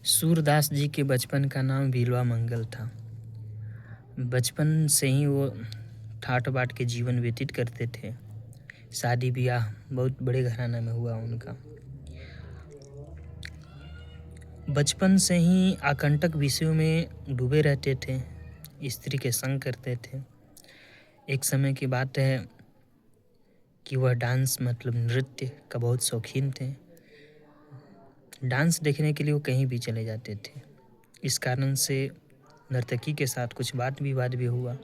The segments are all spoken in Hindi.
सूरदास जी के बचपन का नाम बिल्वा मंगल था। बचपन से ही वो ठाट बाट के जीवन व्यतीत करते थे। शादी ब्याह बहुत बड़े घराना में हुआ उनका। बचपन से ही आकंटक विषयों में डूबे रहते थे, स्त्री के संग करते थे। एक समय की बात है कि वह डांस मतलब नृत्य का बहुत शौकीन थे। डांस देखने के लिए वो कहीं भी चले जाते थे। इस कारण से नर्तकी के साथ कुछ बात विवाद भी हुआ।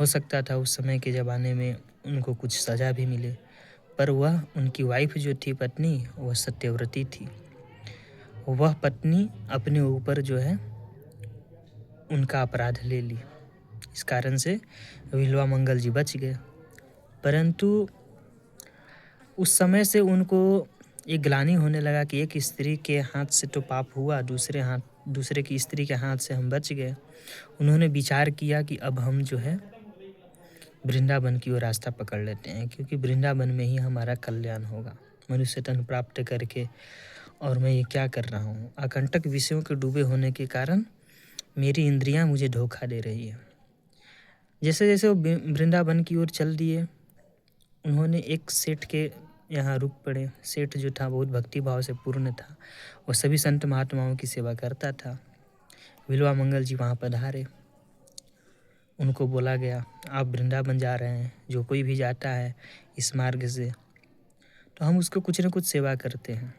हो सकता था उस समय के ज़माने में उनको कुछ सज़ा भी मिले, पर वह उनकी वाइफ जो थी पत्नी, वह सत्यव्रती थी। वह पत्नी अपने ऊपर जो है उनका अपराध ले ली। इस कारण से बिल्वा मंगल जी बच गए। परंतु उस समय से उनको एक ग्लानि होने लगा कि एक स्त्री के हाथ से तो पाप हुआ, दूसरे की स्त्री के हाथ से हम बच गए। उन्होंने विचार किया कि अब हम जो है वृंदावन की ओर रास्ता पकड़ लेते हैं, क्योंकि वृंदावन में ही हमारा कल्याण होगा मनुष्य तन प्राप्त करके। और मैं ये क्या कर रहा हूँ? आकंटक विषयों के डूबे होने के कारण मेरी इंद्रियां मुझे धोखा दे रही है। जैसे जैसे वो वृंदावन की ओर चल दिए, उन्होंने एक सेठ के यहाँ रुक पड़े। सेठ जो था बहुत भक्ति भाव से पूर्ण था, वो सभी संत महात्माओं की सेवा करता था। बिल्वा मंगल जी वहाँ पधारे। उनको बोला गया, आप वृंदावन जा रहे हैं, जो कोई भी जाता है इस मार्ग से तो हम उसको कुछ न कुछ सेवा करते हैं।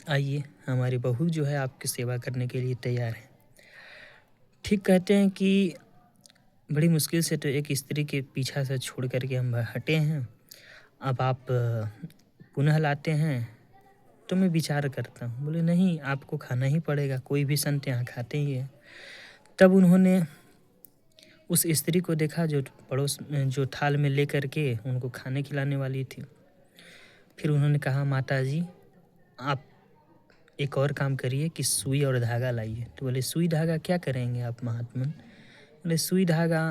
आइए, हमारी बहू जो है आपकी सेवा करने के लिए तैयार है। ठीक कहते हैं कि बड़ी मुश्किल से तो एक स्त्री के पीछा से छोड़ करके हम हटे हैं। अब आप पुनः लाते हैं तो मैं विचार करता हूँ। बोले नहीं, आपको खाना ही पड़ेगा, कोई भी संत यहाँ खाते ही है। तब उन्होंने उस स्त्री को देखा जो पड़ोस में जो थाल में ले करके उनको खाने खिलाने वाली थी। फिर उन्होंने कहा, माता जी आप एक और काम करिए कि सुई और धागा लाइए। तो बोले सुई धागा क्या करेंगे आप महात्मन? बोले सुई धागा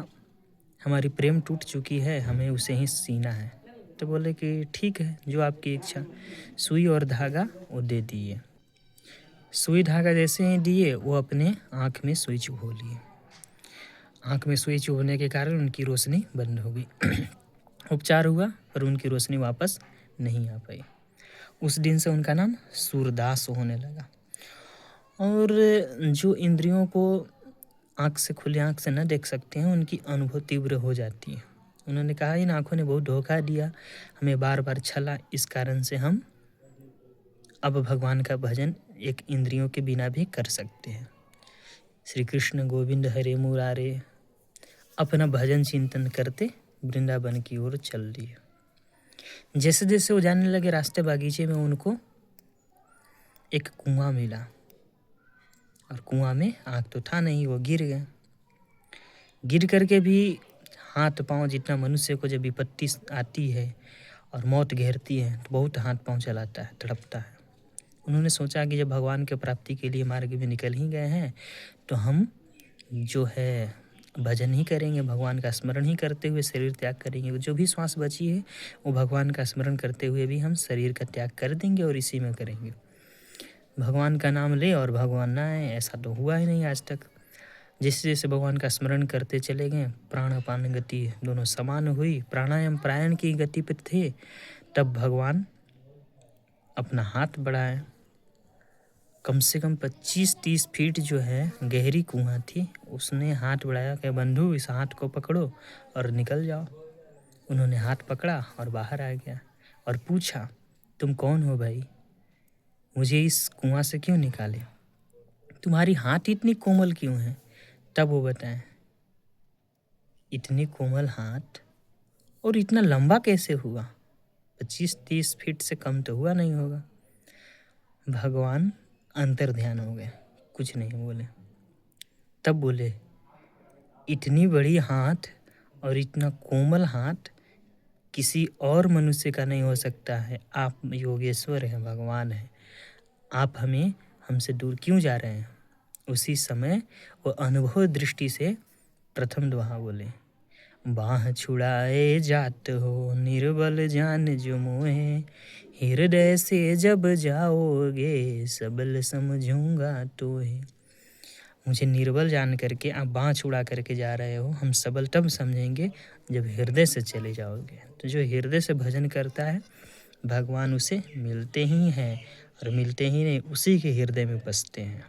हमारी प्रेम टूट चुकी है, हमें उसे ही सीना है। तो बोले कि ठीक है, जो आपकी इच्छा। सुई और धागा वो दे दिए। सुई धागा जैसे ही दिए, वो अपने आँख में सुई चुभो लिए। आँख में सुई चुभने के कारण उनकी रोशनी बंद हो गई। उपचार हुआ पर उनकी रोशनी वापस नहीं आ पाई। उस दिन से उनका नाम सूरदास होने लगा। और जो इंद्रियों को आँख से खुली आँख से न देख सकते हैं, उनकी अनुभव तीव्र हो जाती है। उन्होंने कहा, इन आँखों ने बहुत धोखा दिया, हमें बार बार छला। इस कारण से हम अब भगवान का भजन एक इंद्रियों के बिना भी कर सकते हैं। श्री कृष्ण गोविंद हरे मुरारे अपना भजन चिंतन करते वृंदावन की ओर चल दिए। जैसे जैसे वो जाने लगे, रास्ते बागीचे में उनको एक कुआं मिला और कुआं में आग तो था नहीं, वो गिर गए। गिर करके भी हाथ पांव, जितना मनुष्य को जब विपत्ति आती है और मौत घेरती है तो बहुत हाथ पांव चलाता है, तड़पता है। उन्होंने सोचा कि जब भगवान के प्राप्ति के लिए मार्ग में निकल ही गए हैं तो हम जो है भजन ही करेंगे, भगवान का स्मरण ही करते हुए शरीर त्याग करेंगे। जो भी श्वास बची है वो भगवान का स्मरण करते हुए भी हम शरीर का त्याग कर देंगे और इसी में करेंगे। भगवान का नाम ले और भगवान ना आए, ऐसा तो हुआ ही नहीं आज तक। जैसे जैसे भगवान का स्मरण करते चले गए, प्राण अपान गति दोनों समान हुई। प्राणायाम प्राण की गति पर थे, तब भगवान अपना हाथ बढ़ाए। कम से कम 25-30 फीट जो है गहरी कुआं थी, उसने हाथ बढ़ाया कि बंधु इस हाथ को पकड़ो और निकल जाओ। उन्होंने हाथ पकड़ा और बाहर आ गया और पूछा, तुम कौन हो भाई, मुझे इस कुआं से क्यों निकाले, तुम्हारी हाथ इतनी कोमल क्यों है? तब वो बताएं, इतनी कोमल हाथ और इतना लंबा कैसे हुआ? 25-30 फीट से कम तो हुआ नहीं होगा। भगवान अंतर ध्यान हो गए, कुछ नहीं बोले। तब बोले, इतनी बड़ी हाथ और इतना कोमल हाथ किसी और मनुष्य का नहीं हो सकता है। आप योगेश्वर हैं, भगवान हैं, आप हमसे दूर क्यों जा रहे हैं? उसी समय वो अनुभव दृष्टि से प्रथम दोहा बोले, बाँह छुड़ाए जात हो निर्बल जान जो मोहे, हृदय से जब जाओगे सबल समझूंगा तोहे। मुझे निर्बल जान करके आप बाँह छुड़ा करके जा रहे हो, हम सबल तब समझेंगे जब हृदय से चले जाओगे। तो जो हृदय से भजन करता है भगवान उसे मिलते ही हैं, और मिलते ही नहीं उसी के हृदय में बसते हैं।